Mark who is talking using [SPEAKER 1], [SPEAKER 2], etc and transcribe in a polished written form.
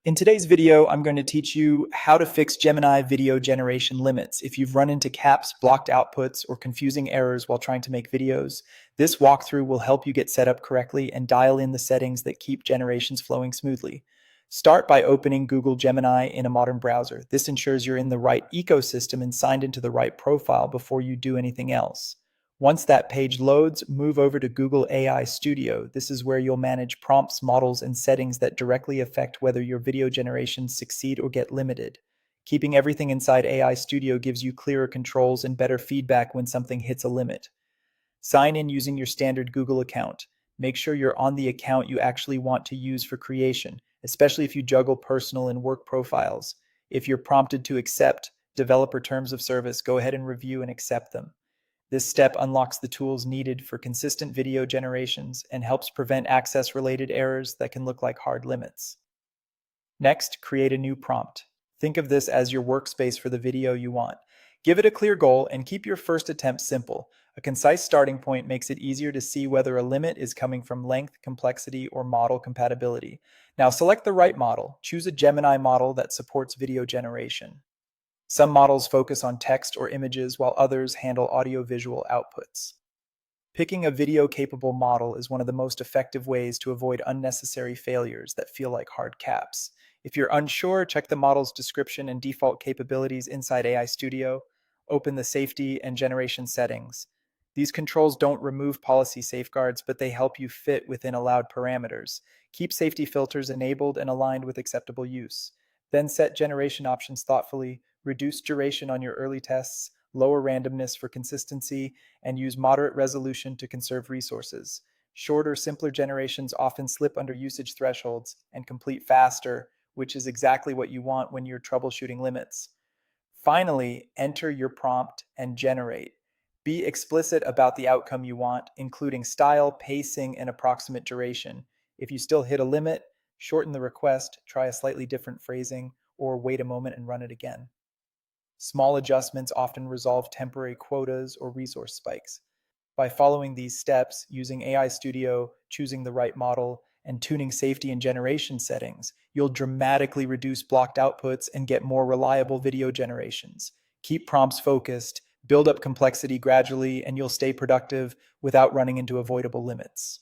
[SPEAKER 1] In today's video, I'm going to teach you how to fix Gemini video generation limits. If you've run into caps, blocked outputs, or confusing errors while trying to make videos, this walkthrough will help you get set up correctly and dial in the settings that keep generations flowing smoothly. Start by opening Google Gemini in a modern browser. This ensures you're in the right ecosystem and signed into the right profile before you do anything else. Once that page loads, move over to Google AI Studio. This is where you'll manage prompts, models, and settings that directly affect whether your video generations succeed or get limited. Keeping everything inside AI Studio gives you clearer controls and better feedback when something hits a limit. Sign in using your standard Google account. Make sure you're on the account you actually want to use for creation, especially if you juggle personal and work profiles. If you're prompted to accept developer terms of service, go ahead and review and accept them. This step unlocks the tools needed for consistent video generations and helps prevent access-related errors that can look like hard limits. Next, create a new prompt. Think of this as your workspace for the video you want. Give it a clear goal and keep your first attempt simple. A concise starting point makes it easier to see whether a limit is coming from length, complexity, or model compatibility. Now select the right model. Choose a Gemini model that supports video generation. Some models focus on text or images, while others handle audio-visual outputs. Picking a video-capable model is one of the most effective ways to avoid unnecessary failures that feel like hard caps. If you're unsure, check the model's description and default capabilities inside AI Studio. Open the safety and generation settings. These controls don't remove policy safeguards, but they help you fit within allowed parameters. Keep safety filters enabled and aligned with acceptable use. Then set generation options thoughtfully. Reduce duration on your early tests, lower randomness for consistency, and use moderate resolution to conserve resources. Shorter, simpler generations often slip under usage thresholds and complete faster, which is exactly what you want when you're troubleshooting limits. Finally, enter your prompt and generate. Be explicit about the outcome you want, including style, pacing, and approximate duration. If you still hit a limit, shorten the request, try a slightly different phrasing, or wait a moment and run it again. Small adjustments often resolve temporary quotas or resource spikes. By following these steps, using AI Studio, choosing the right model, and tuning safety and generation settings, you'll dramatically reduce blocked outputs and get more reliable video generations. Keep prompts focused, build up complexity gradually, and you'll stay productive without running into avoidable limits.